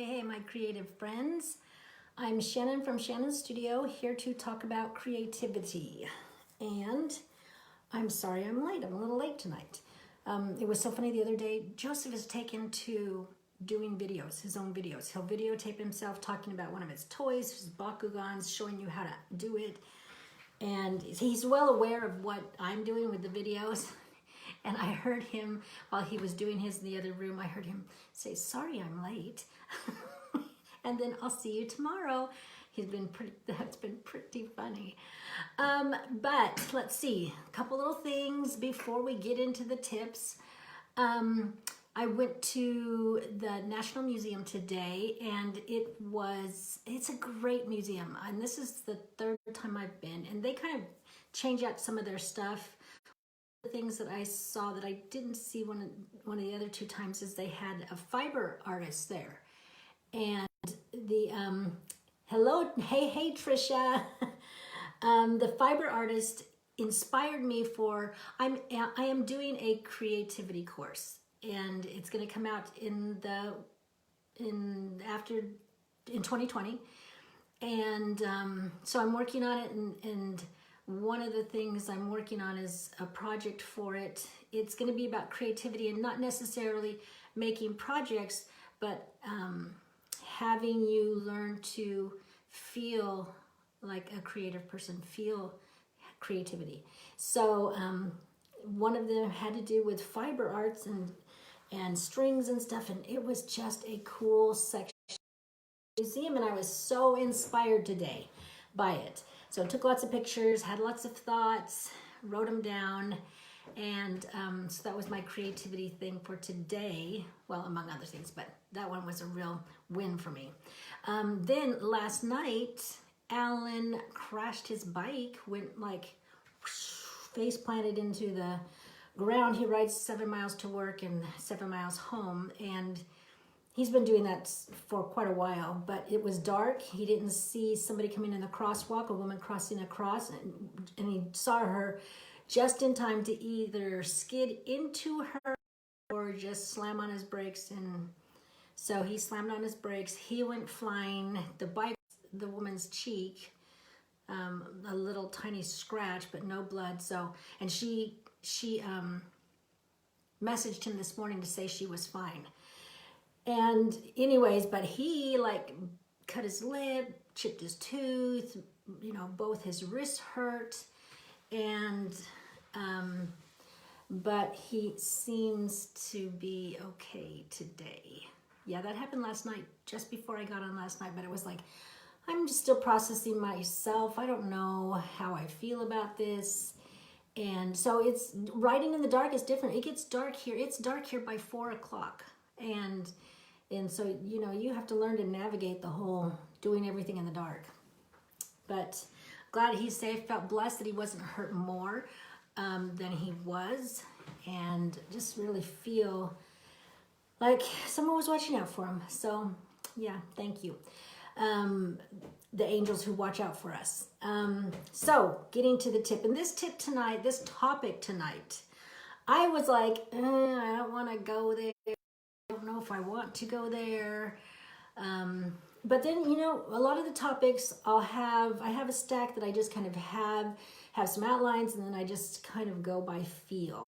Hey, my creative friends. I'm Shannon from Shannon's Studio, here to talk about creativity. And I'm sorry I'm late. I'm a little late tonight. It was so funny the other day. Joseph is taken to doing videos, his own videos. He'll videotape himself talking about one of his toys, his Bakugans, showing you how to do it. And he's well aware of what I'm doing with the videos. And I heard him, while he was doing his in the other room, I heard him say, sorry I'm late. And then I'll see you tomorrow. That's been pretty funny. But let's see, a couple little things before we get into the tips. I went to the National Museum today, and it's a great museum. And this is the third time I've been, and they kind of change out some of their stuff. The things that I saw that I didn't see one of the other two times is they had a fiber artist there. And the, hey Trisha. The fiber artist inspired me for, I am doing a creativity course, and it's going to come out in 2020. And so I'm working on it, and one of the things I'm working on is a project for it. It's going to be about creativity and not necessarily making projects, but having you learn to feel like a creative person, feel creativity. So one of them had to do with fiber arts and strings and stuff, and it was just a cool section of the museum, and I was so inspired today by it. So I took lots of pictures, had lots of thoughts, wrote them down, and so that was my creativity thing for today. Well, among other things, but that one was a real win for me. Then last night, Alan crashed his bike, went like face planted into the ground. He rides 7 miles to work and 7 miles home, and he's been doing that for quite a while, but it was dark. He didn't see somebody coming in the crosswalk, a woman crossing across, and he saw her just in time to either skid into her or just slam on his brakes. And so he slammed on his brakes. He went flying. The woman's cheek, a little tiny scratch, but no blood. So, and she messaged him this morning to say she was fine. And anyways, but he like cut his lip, chipped his tooth, both his wrists hurt, and but he seems to be okay today. Yeah, that happened last night, just before I got on last night, but it was like, I'm just still processing myself. I don't know how I feel about this. And so it's riding in the dark is different. It gets dark here. It's dark here by 4 o'clock. And so, you have to learn to navigate the whole doing everything in the dark. But glad he's safe. Felt blessed that he wasn't hurt more than he was. And just really feel like someone was watching out for him. So, yeah, thank you. The angels who watch out for us. So, getting to the tip. And this topic tonight, I was like, I don't want to go there. I don't know if I want to go there. But then, a lot of the topics I have a stack that I just kind of have some outlines, and then I just kind of go by feel.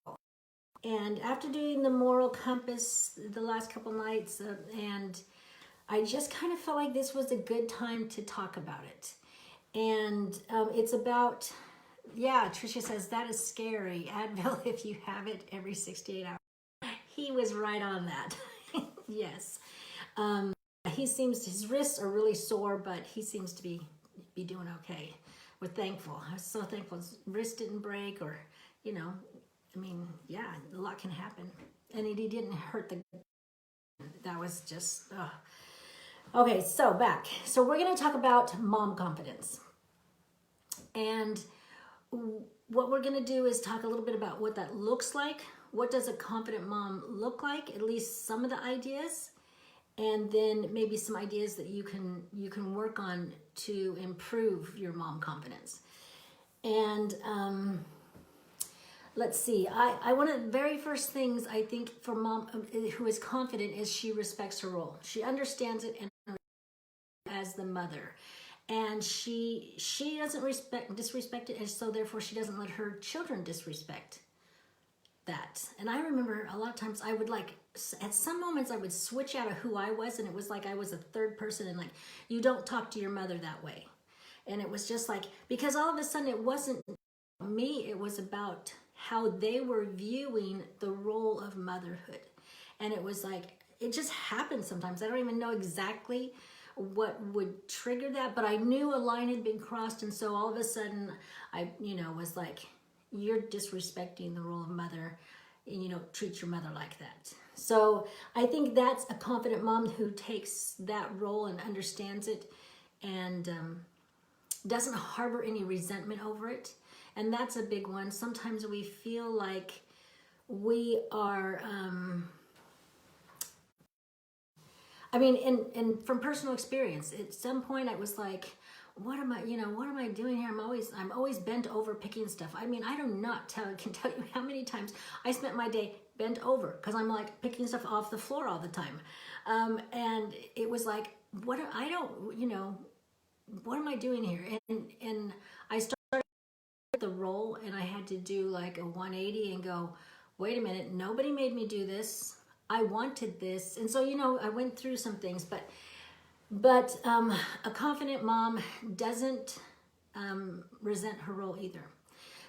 And after doing the moral compass the last couple nights, and I just kind of felt like this was a good time to talk about it. And it's about, Tricia says, that is scary. Advil if you have it every 68 hours. He was right on that. Yes. His wrists are really sore, but he seems to be doing okay. We're thankful. I was so thankful his wrist didn't break, or, a lot can happen. And he didn't hurt that was just, Okay, so back. So we're going to talk about mom confidence. And what we're going to do is talk a little bit about what that looks like. What does a confident mom look like? At least some of the ideas. And then maybe some ideas that you can work on to improve your mom confidence. And let's see. One of the very first things I think for mom who is confident is she respects her role. She understands it and as the mother, and she doesn't disrespect it, and so therefore she doesn't let her children disrespect that. And I remember a lot of times I would like, at some moments I would switch out of who I was, and it was like I was a third person, and like, you don't talk to your mother that way. And it was just like, because all of a sudden it wasn't me, it was about how they were viewing the role of motherhood. And it was like, it just happened sometimes. I don't even know exactly what would trigger that, but I knew a line had been crossed. And so all of a sudden I, was like, you're disrespecting the role of mother, and treat your mother like that. So I think that's a confident mom who takes that role and understands it, and doesn't harbor any resentment over it. And that's a big one. Sometimes we feel like we are, and from personal experience, at some point I was like, what am I doing here? I'm always bent over picking stuff. I can tell you how many times I spent my day bent over because I'm like picking stuff off the floor all the time. And it was like, what am I doing here? And I started the role, and I had to do like a 180 and go, wait a minute, nobody made me do this. I wanted this. And so, I went through some things, but a confident mom doesn't resent her role either.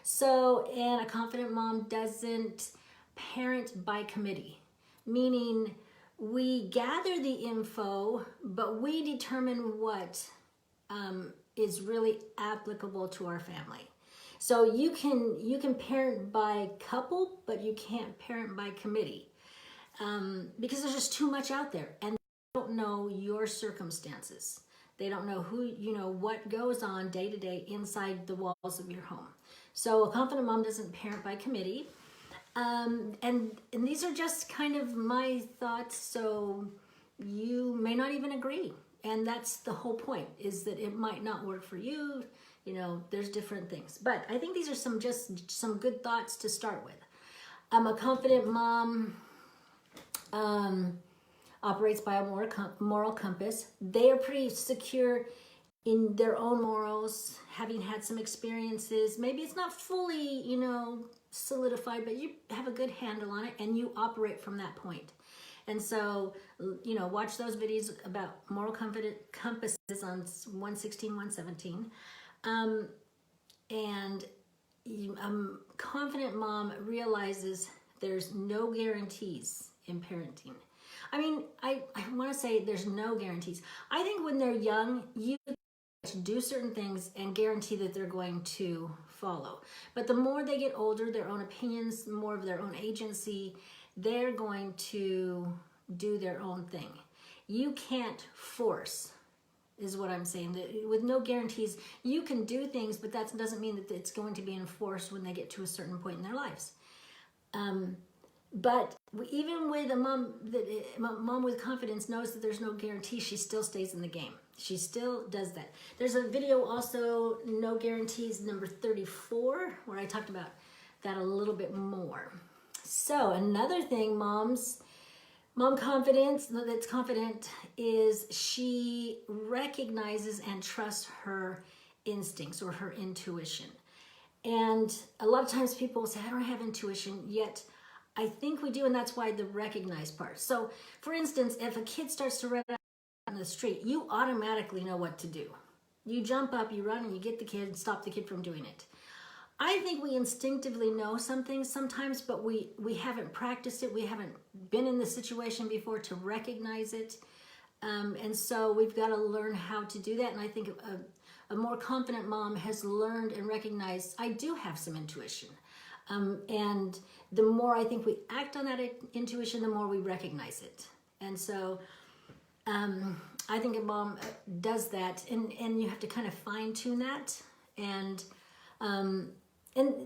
So, and a confident mom doesn't parent by committee, meaning we gather the info, but we determine what is really applicable to our family. So you can parent by couple, but you can't parent by committee, because there's just too much out there, and they don't know your circumstances. They don't know what goes on day to day inside the walls of your home. So a confident mom doesn't parent by committee. And these are just kind of my thoughts, so you may not even agree. And that's the whole point, is that it might not work for you. There's different things. But I think these are some good thoughts to start with. A confident mom operates by a moral compass. They are pretty secure in their own morals, having had some experiences. Maybe it's not fully, solidified, but you have a good handle on it, and you operate from that point. And so, watch those videos about moral compasses on 116, 117. And a confident mom realizes there's no guarantees in parenting. I want to say there's no guarantees. I think when they're young, you do certain things and guarantee that they're going to follow. But the more they get older, their own opinions, more of their own agency, they're going to do their own thing. You can't force, is what I'm saying. With no guarantees, you can do things, but that doesn't mean that it's going to be enforced when they get to a certain point in their lives. But even with a mom with confidence knows that there's no guarantee, she still stays in the game. She still does that. There's a video also, No Guarantees, number 34, where I talked about that a little bit more. So another thing, mom confidence that's confident is she recognizes and trusts her instincts or her intuition. And a lot of times people will say, I don't have intuition, yet I think we do, and that's why the recognize part. So for instance, if a kid starts to run on the street, you automatically know what to do. You jump up, you run, and you get the kid and stop the kid from doing it. I think we instinctively know some things sometimes, but we haven't practiced it. We haven't been in the situation before to recognize it. And so we've got to learn how to do that. And I think a more confident mom has learned and recognized, I do have some intuition. And the more I think we act on that intuition, the more we recognize it. And so I think a mom does that, and you have to kind of fine tune that. And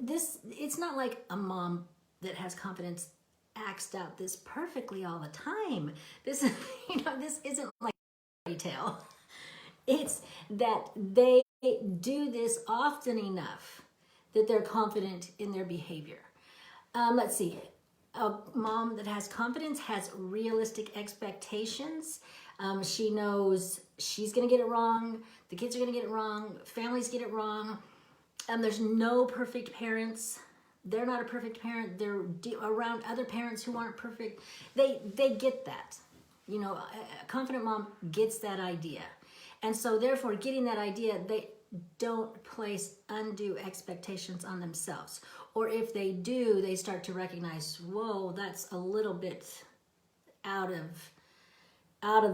this, it's not like a mom that has confidence acts out this perfectly all the time. This, this isn't like a fairy tale. It's that they do this often enough that they're confident in their behavior. Let's see. A mom that has confidence has realistic expectations. She knows she's going to get it wrong. The kids are going to get it wrong. Families get it wrong. There's no perfect parents. They're not a perfect parent. They're around other parents who aren't perfect. They get that. You know, a confident mom gets that idea. And so therefore, getting that idea, they don't place undue expectations on themselves. Or if they do, they start to recognize, whoa, that's a little bit out of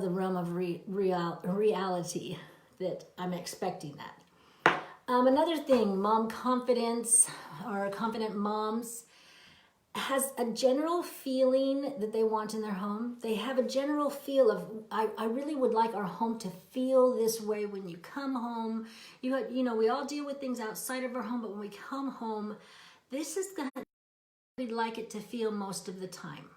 the realm of reality that I'm expecting that. Another thing, mom confidence or confident moms has a general feeling that they want in their home. They have a general feel of, I really would like our home to feel this way when you come home. You know, we all deal with things outside of our home, but when we come home, this is the we'd like it to feel most of the time.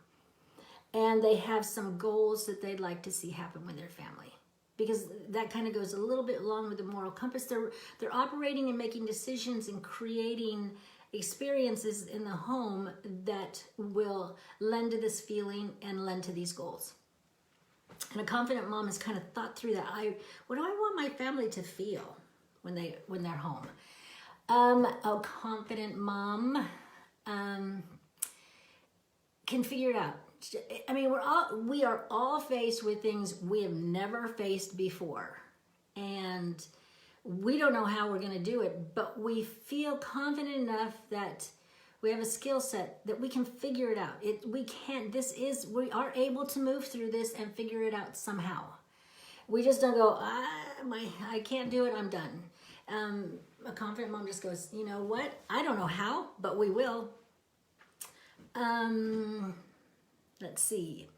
And they have some goals that they'd like to see happen with their family, because that kind of goes a little bit along with the moral compass. They're operating and making decisions and creating experiences in the home that will lend to this feeling and lend to these goals. And a confident mom has kind of thought through that. What do I want my family to feel when they're home? A confident mom can figure it out. I mean, we are all faced with things we have never faced before, and we don't know how we're going to do it, but we feel confident enough that we have a skill set that we can figure it out. We are able to move through this and figure it out somehow. We just don't go, I can't do it, I'm done. A confident mom just goes, you know what? I don't know how, but we will. Let's see.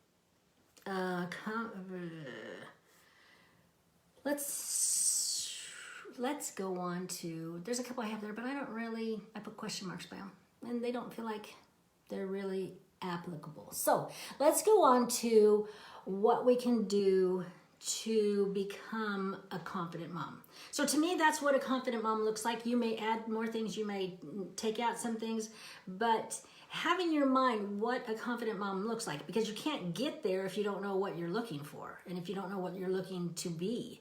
Let's go on to, there's a couple I have there, but I put question marks by them, and they don't feel like they're really applicable. So let's go on to what we can do to become a confident mom. So to me, that's what a confident mom looks like. You may add more things, you may take out some things, but have in your mind what a confident mom looks like, because you can't get there if you don't know what you're looking for and if you don't know what you're looking to be.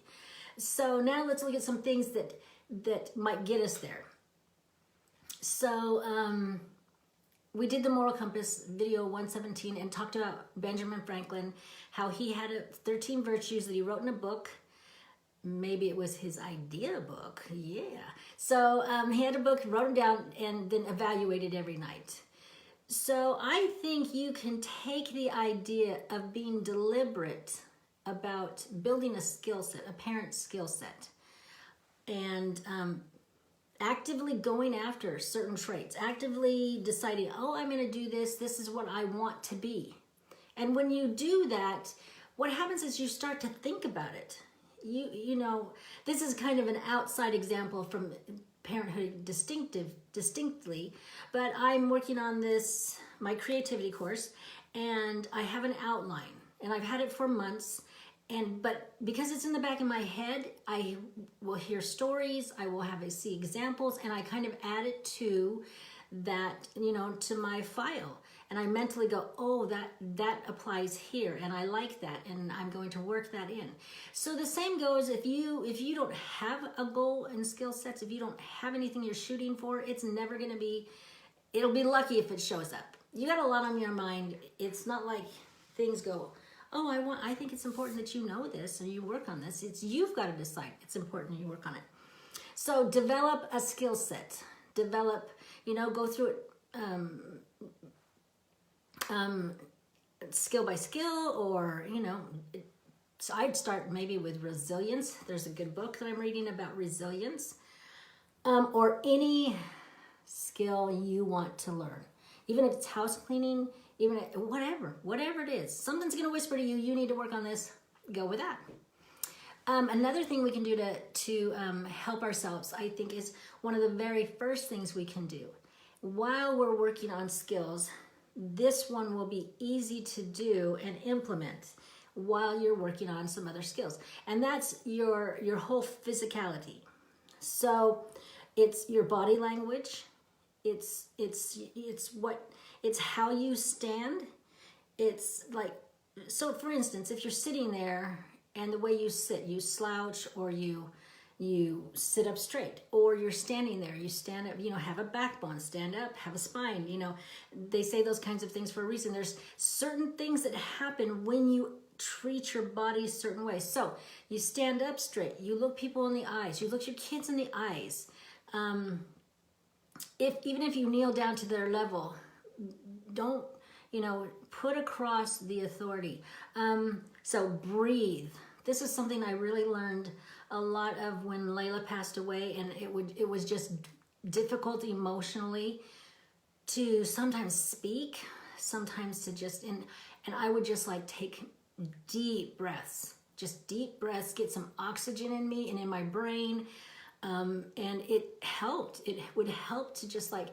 So now let's look at some things that might get us there. So we did the Moral Compass video 117 and talked about Benjamin Franklin, how he had 13 virtues that he wrote in a book. Maybe it was his idea book. Yeah. So he had a book, wrote them down, and then evaluated every night. So I think you can take the idea of being deliberate about building a skill set, a parent skill set, and actively going after certain traits, actively deciding, oh, I'm going to do this. This is what I want to be. And when you do that, what happens is you start to think about it. You know, this is kind of an outside example from parenthood distinctly, but I'm working on this, my creativity course, and I have an outline, and I've had it for months. But because it's in the back of my head, I will hear stories, I will see examples, and I kind of add it to that, you know, to my file. And I mentally go, oh, that applies here, and I like that, and I'm going to work that in. So the same goes if you don't have a goal and skill sets, if you don't have anything you're shooting for, it's never going to be, it'll be lucky if it shows up. You got a lot on your mind. It's not like things go, oh, I think it's important that you know this and you work on this. You've got to decide it's important you work on it. So develop a skill set. Develop, go through it skill by skill, or, so I'd start maybe with resilience. There's a good book that I'm reading about resilience, or any skill you want to learn. Even if it's house cleaning, even whatever it is, something's going to whisper to you, you need to work on this, go with that. Another thing we can do to help ourselves, I think, is one of the very first things we can do while we're working on skills. This one will be easy to do and implement while you're working on some other skills. And that's your whole physicality. So it's your body language. It's It's how you stand. It's like, so for instance, if you're sitting there and the way you sit, you slouch, or you sit up straight, or you're standing there, you stand up, have a backbone, stand up, have a spine, they say those kinds of things for a reason. There's certain things that happen when you treat your body a certain way. So you stand up straight, you look people in the eyes, you look your kids in the eyes. Even if you kneel down to their level, don't, put across the authority. So breathe. This is something I really learned a lot of when Layla passed away, and it was just difficult emotionally to sometimes speak, sometimes to just, and I would just like take deep breaths, get some oxygen in me and in my brain. And it helped. It would help to just like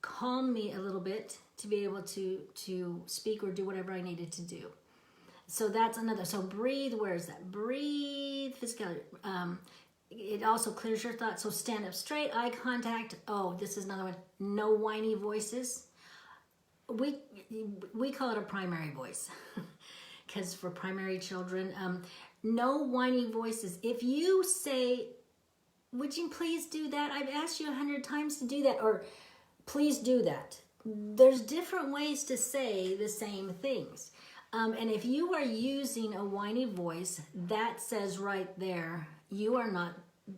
calm me a little bit to be able to speak or do whatever I needed to do. So that's another. So breathe. Where is that? Breathe. Physicality. It also clears your thoughts. So stand up straight. Eye contact. Oh, this is another one. No whiny voices. We call it a primary voice because for primary children, no whiny voices. If you say, would you please do that? I've asked you 100 times to do that, or please do that. There's different ways to say the same things. And if you are using a whiny voice, that says right there, you are not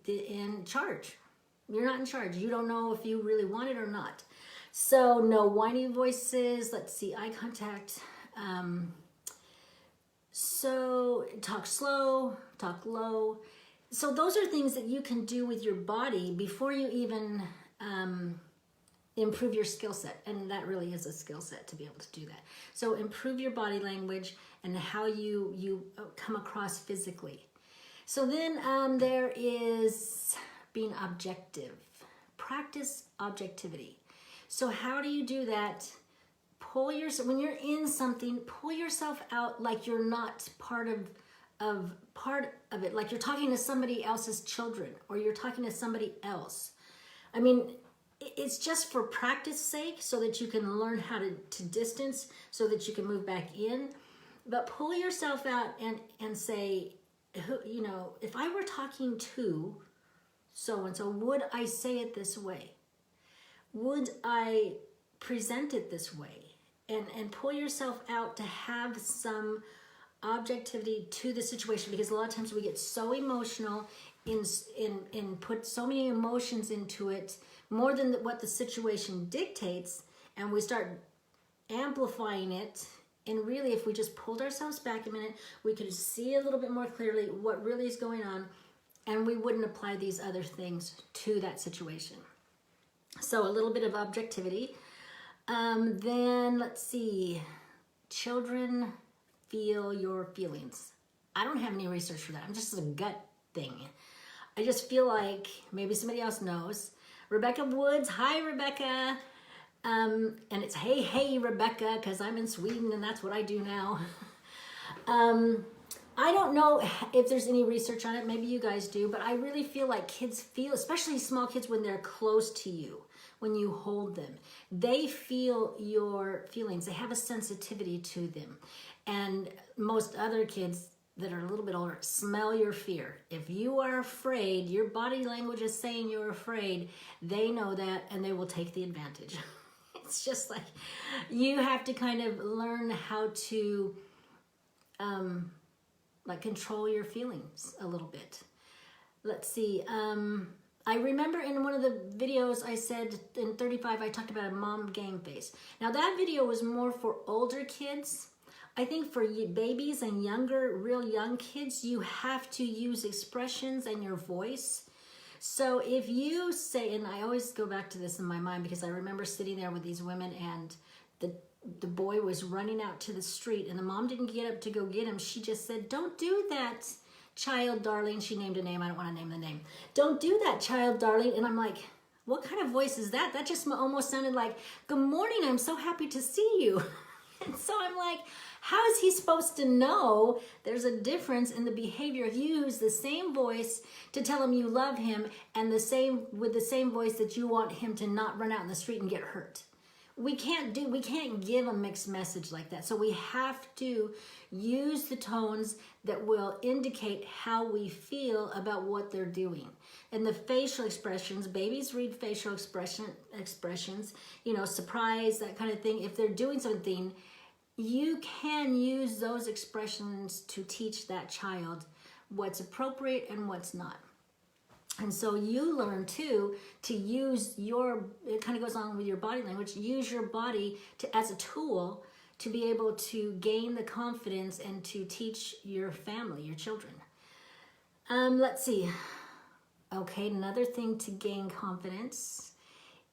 in charge. You're not in charge. You don't know if you really want it or not. So no whiny voices. Let's see, eye contact. So talk slow, talk low. So those are things that you can do with your body before you even improve your skill set. And that really is a skill set to be able to do that. So improve your body language and how you come across physically. So then there is being objective. Practice objectivity. So how do you do that? When you're in something, pull yourself out like you're not part of it, like you're talking to somebody else's children, or you're talking to somebody else. I mean, it's just for practice sake, so that you can learn how to distance, so that you can move back in. But pull yourself out and say, if I were talking to so-and-so, would I say it this way? Would I present it this way? And pull yourself out to have some objectivity to the situation, because a lot of times we get so emotional in put so many emotions into it, more than what the situation dictates, and we start amplifying it. And really, if we just pulled ourselves back a minute, we could see a little bit more clearly what really is going on, and we wouldn't apply these other things to that situation. So a little bit of objectivity. Then let's see, children feel your feelings. I don't have any research for that. I'm just a gut thing. I just feel like maybe somebody else knows. Rebecca Woods, hi Rebecca. And it's hey Rebecca, because I'm in Sweden and that's what I do now. I don't know if there's any research on it. Maybe you guys do, but I really feel like kids feel, especially small kids, when they're close to you, when you hold them, they feel your feelings. They have a sensitivity to them. And most other kids that are a little bit older smell your fear. If you are afraid, your body language is saying you're afraid, they know that, and they will take the advantage. It's just like, you have to kind of learn how to control your feelings a little bit. Let's see. I remember in one of the videos I said in 35, I talked about a mom game face. Now that video was more for older kids. I think for babies and younger, real young kids, you have to use expressions and your voice. So if you say, and I always go back to this in my mind, because I remember sitting there with these women, and the boy was running out to the street, and the mom didn't get up to go get him. She just said, "Don't do that, child darling." She named a name. I don't want to name the name. "Don't do that, child darling." And I'm like, what kind of voice is that? That just almost sounded like, "Good morning, I'm so happy to see you." And so I'm like, how is he supposed to know there's a difference in the behavior if you use the same voice to tell him you love him, and with the same voice that you want him to not run out in the street and get hurt? we can't give a mixed message like that. So we have to use the tones that will indicate how we feel about what they're doing. And the facial expressions, babies read facial expressions, you know, surprise, that kind of thing. If they're doing something, you can use those expressions to teach that child what's appropriate and what's not. And so you learn too to use it kind of goes on with your body language, use your body as a tool to be able to gain the confidence and to teach your family, your children. Let's see. Okay, another thing to gain confidence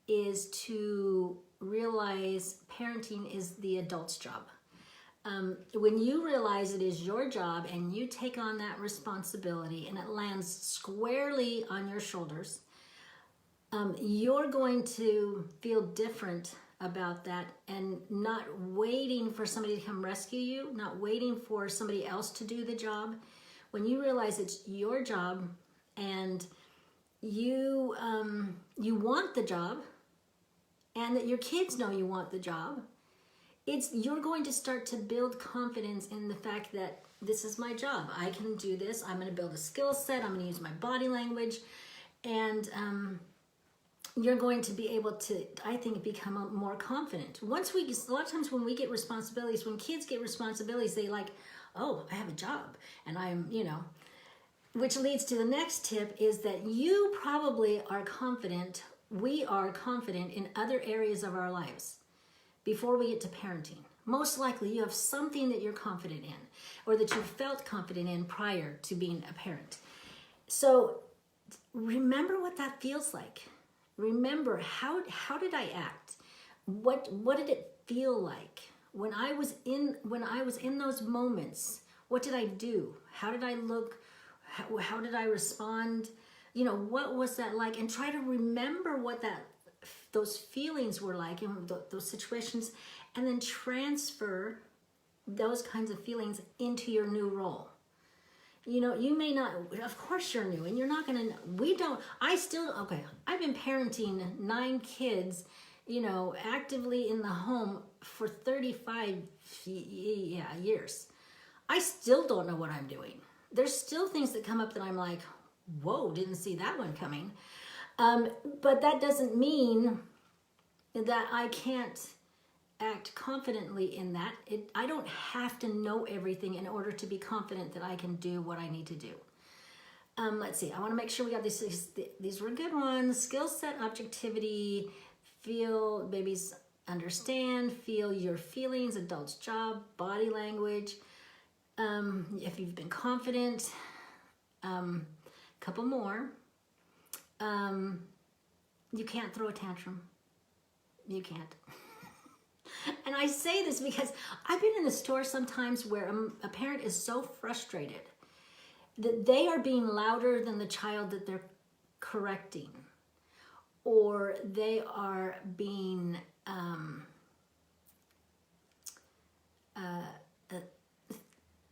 is to realize parenting is the adult's job. When you realize it is your job and you take on that responsibility and it lands squarely on your shoulders, you're going to feel different about that and not waiting for somebody to come rescue you, not waiting for somebody else to do the job. When you realize it's your job and you want the job and that your kids know you want the job, you're going to start to build confidence in the fact that this is my job. I can do this. I'm going to build a skill set. I'm going to use my body language. And you're going to be able to, I think, become more confident. A lot of times when we get responsibilities, when kids get responsibilities, they like, oh, I have a job. And I'm, you know, which leads to the next tip is that you probably are confident, we are confident in other areas of our lives. Before we get to parenting, most likely you have something that you're confident in or that you felt confident in prior to being a parent. So remember what that feels like. Remember, how did I act? What did it feel like when I was in those moments? What did I do? How did I look? How did I respond? You know, what was that like? And try to remember what those feelings were like in those situations, and then transfer those kinds of feelings into your new role. You know, you may not, of course you're new and you're not going to, I've been parenting 9 kids, you know, actively in the home for 35 years. I still don't know what I'm doing. There's still things that come up that I'm like, whoa, didn't see that one coming. But that doesn't mean that I can't act confidently in that. I don't have to know everything in order to be confident that I can do what I need to do. Let's see. I want to make sure we got these were good ones. Skill set, objectivity, feel, babies understand, feel your feelings, adult's job, body language. If you've been confident, couple more. You can't throw a tantrum. You can't. And I say this because I've been in the store sometimes where a parent is so frustrated that they are being louder than the child that they're correcting, or they are being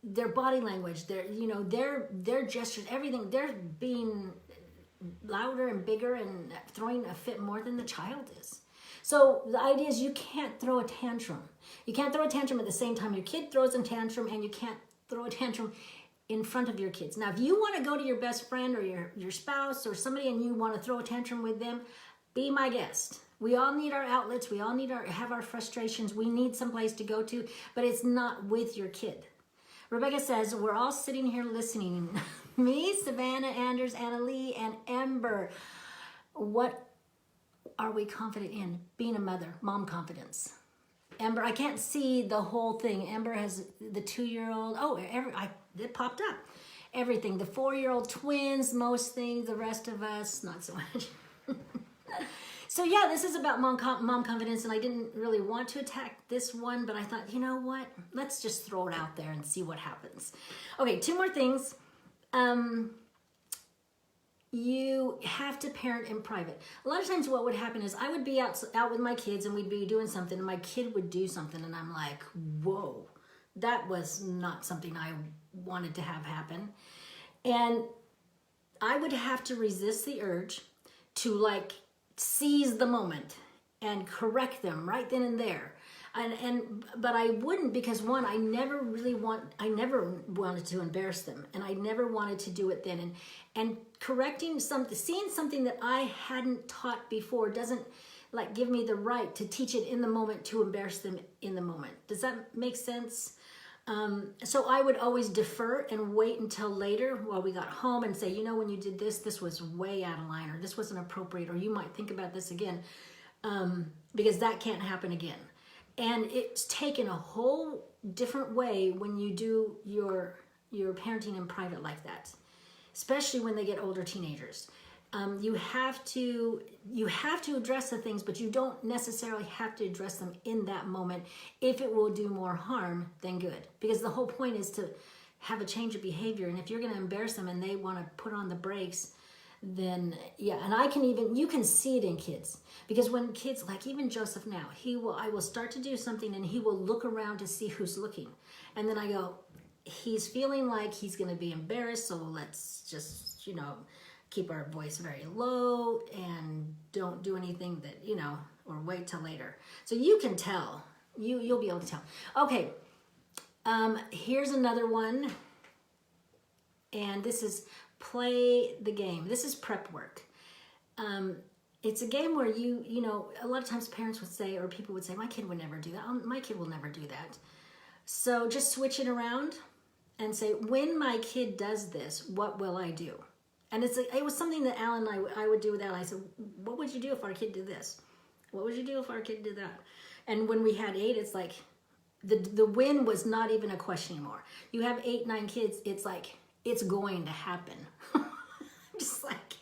their body language, their gestures, everything, they're being louder and bigger and throwing a fit more than the child is. So the idea is you can't throw a tantrum. You can't throw a tantrum at the same time your kid throws a tantrum, and you can't throw a tantrum in front of your kids. Now, if you want to go to your best friend or your spouse or somebody and you want to throw a tantrum with them, be my guest. We all need our outlets. We all need have our frustrations. We need someplace to go to, but it's not with your kid. Rebecca says, we're all sitting here listening. Me, Savannah, Anders, Anna Lee, and Ember. What are we confident in? Being a mother, mom confidence. Ember, I can't see the whole thing. Ember has the 2-year-old. Oh, it popped up. Everything. The 4-year-old twins, most things. The rest of us, not so much. So yeah, this is about mom confidence, and I didn't really want to attack this one, but I thought, you know what? Let's just throw it out there and see what happens. Okay, 2 more things. You have to parent in private. A lot of times what would happen is I would be out with my kids and we'd be doing something and my kid would do something and I'm like, whoa, that was not something I wanted to have happen. And I would have to resist the urge to like seize the moment and correct them right then and there. But I wouldn't, because one, I never wanted to embarrass them, and I never wanted to do it then. And correcting something, seeing something that I hadn't taught before doesn't like give me the right to teach it in the moment, to embarrass them in the moment. Does that make sense? So I would always defer and wait until later while we got home and say, you know, when you did this, this was way out of line, or this wasn't appropriate, or you might think about this again, because that can't happen again. And it's taken a whole different way when you do your parenting in private like that, especially when they get older teenagers. You have to address the things, but you don't necessarily have to address them in that moment if it will do more harm than good. Because the whole point is to have a change of behavior. And if you're going to embarrass them and they want to put on the brakes, then yeah. And you can see it in kids, because when kids, like even Joseph now, I will start to do something and he will look around to see who's looking. And then I go, he's feeling like he's going to be embarrassed. So let's just, keep our voice very low and don't do anything that, or wait till later. So you can tell, you'll be able to tell. Okay. Here's another one. And this is play the game. This is prep work. It's a game where a lot of times parents would say, or people would say, my kid would never do that. My kid will never do that. So just switch it around and say, when my kid does this, what will I do? And it was something that Alan and I would do with Alan. I said, what would you do if our kid did this? What would you do if our kid did that? And when we had 8, it's like the win was not even a question anymore. You have 8, 9 kids, it's like, it's going to happen. Just like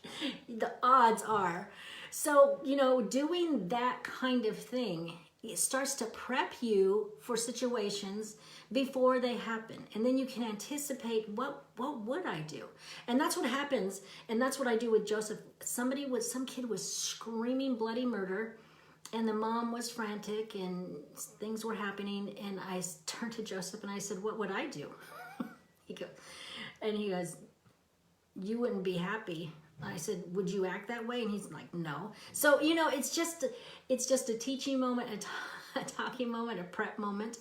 the odds are. So, doing that kind of thing, it starts to prep you for situations before they happen. And then you can anticipate, what would I do? And that's what happens. And that's what I do with Joseph. Some kid was screaming bloody murder, and the mom was frantic and things were happening. And I turned to Joseph and I said, what would I do? He goes, you wouldn't be happy. I said, would you act that way? And he's like, no. So, it's just a teaching moment, a talking moment, a prep moment.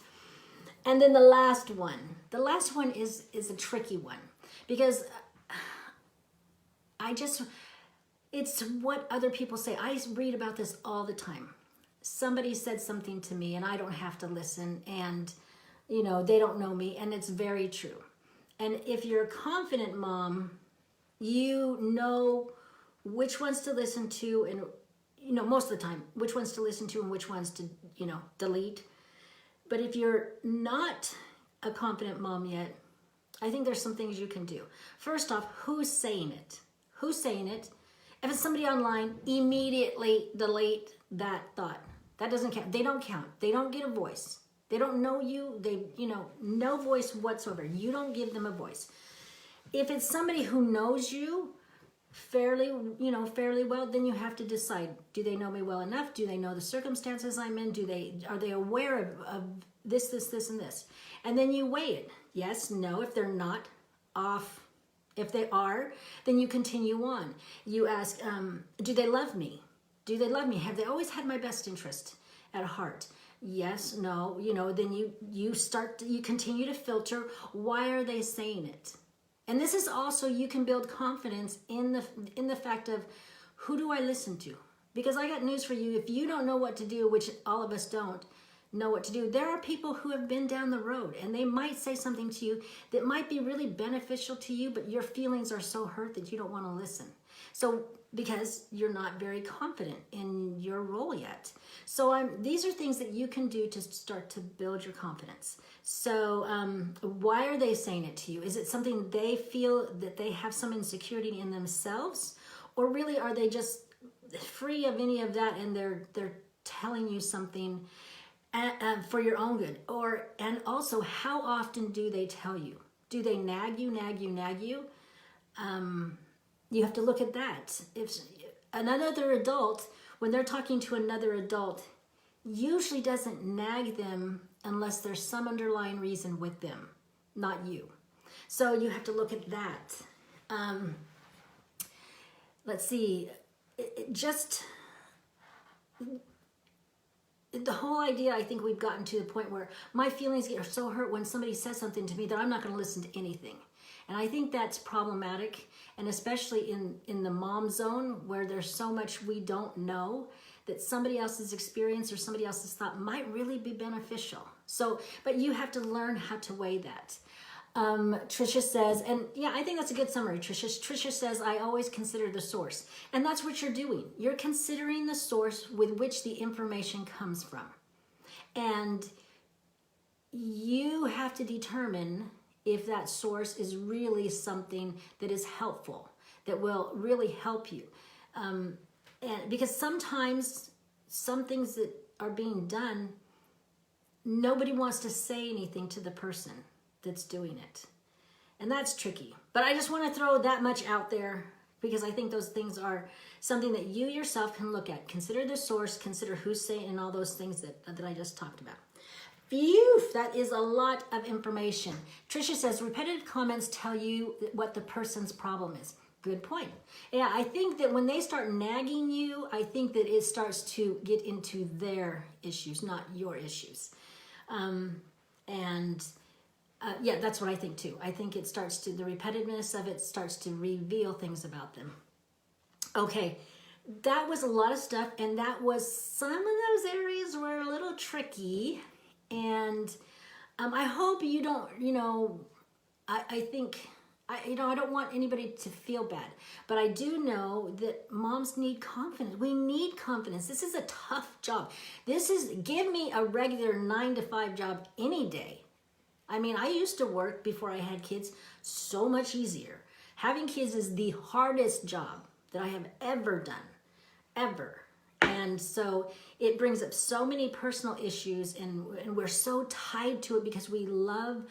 And then the last one is a tricky one, because it's what other people say. I read about this all the time. Somebody said something to me and I don't have to listen, and, they don't know me, and it's very true. And if you're a confident mom, you know which ones to listen to, and most of the time which ones to listen to and which ones to delete. But if you're not a confident mom yet, I think there's some things you can do. First off, who's saying it? If it's somebody online, immediately delete that thought. That doesn't count. They don't count. They don't get a voice. They don't know you. They, no voice whatsoever. You don't give them a voice. If it's somebody who knows you fairly well, then you have to decide, do they know me well enough? Do they know the circumstances I'm in? Are they aware of this, and this? And then you weigh it. Yes, no. If they're not, off. If they are, then you continue on. You ask, do they love me? Do they love me? Have they always had my best interest at heart? Yes, no, then you continue to filter. Why are they saying it? And this is also, you can build confidence in the fact of, who do I listen to? Because I got news for you. If you don't know what to do, which all of us don't know what to do, there are people who have been down the road, and they might say something to you that might be really beneficial to you, but your feelings are so hurt that you don't want to listen. So, because you're not very confident in your role yet. So these are things that you can do to start to build your confidence. So why are they saying it to you? Is it something they feel that they have some insecurity in themselves? Or really are they just free of any of that, and they're telling you something for your own good? And also, how often do they tell you? Do they nag you? You have to look at that. If another adult, when they're talking to another adult, usually doesn't nag them unless there's some underlying reason with them, not you. So you have to look at that. Let's see. the whole idea, I think we've gotten to the point where my feelings get so hurt when somebody says something to me that I'm not going to listen to anything. And I think that's problematic, and especially in the mom zone where there's so much we don't know, that somebody else's experience or somebody else's thought might really be beneficial. So, but you have to learn how to weigh that. Tricia says, and yeah, I think that's a good summary, Tricia. Tricia says, I always consider the source. And that's what you're doing. You're considering the source with which the information comes from. And you have to determine if that source is really something that is helpful, that will really help you. And because sometimes some things that are being done, nobody wants to say anything to the person that's doing it. And that's tricky. But I just want to throw that much out there because I think those things are something that you yourself can look at. Consider the source, consider who's saying, and all those things that I just talked about. Phew, that is a lot of information. Tricia says, repetitive comments tell you what the person's problem is. Good point. Yeah, I think that when they start nagging you, I think that it starts to get into their issues, not your issues. Yeah, that's what I think too. I think it starts to, the repetitiveness of it starts to reveal things about them. Okay, that was a lot of stuff, and that was some of those areas were a little tricky, and I hope you don't, I think, I don't want anybody to feel bad, but I do know that moms need confidence. We need confidence. This is a tough job. Give me a regular 9-to-5 job any day. I mean, I used to work before I had kids so much easier. Having kids is the hardest job that I have ever done, ever. And so it brings up so many personal issues, and we're so tied to it because we love,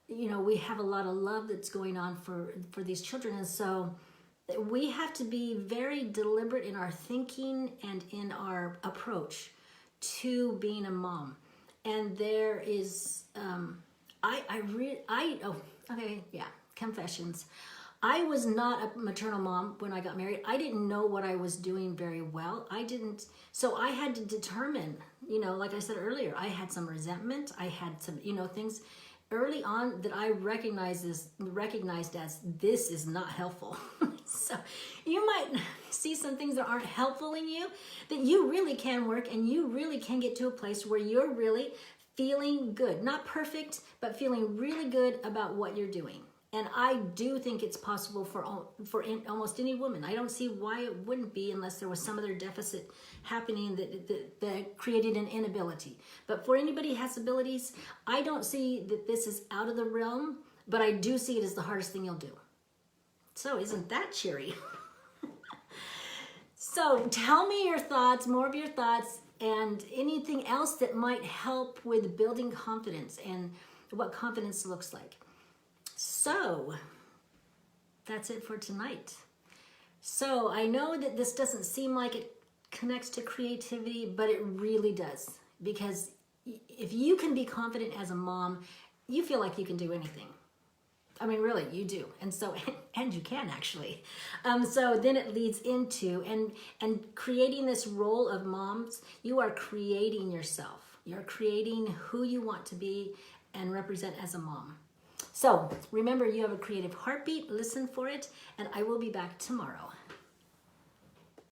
we have a lot of love that's going on for these children. And so we have to be very deliberate in our thinking and in our approach to being a mom. And there is, confessions. I was not a maternal mom when I got married. I didn't know what I was doing very well. So I had to determine, like I said earlier, I had some resentment. I had some, things early on that I recognized as this is not helpful. So you might see some things that aren't helpful in you that you really can work, and you really can get to a place where you're really feeling good, not perfect, but feeling really good about what you're doing. And I do think it's possible for almost any woman. I don't see why it wouldn't be unless there was some other deficit happening that created an inability. But for anybody who has abilities, I don't see that this is out of the realm, but I do see it as the hardest thing you'll do. So isn't that cheery? So tell me your thoughts, more of your thoughts, and anything else that might help with building confidence and what confidence looks like. So that's it for tonight. So I know that this doesn't seem like it connects to creativity, but it really does. Because if you can be confident as a mom, you feel like you can do anything. I mean, really, you do. And so, and you can actually. So then it leads into, and creating this role of moms, you are creating yourself. You're creating who you want to be and represent as a mom. So remember, you have a creative heartbeat. Listen for it, and I will be back tomorrow.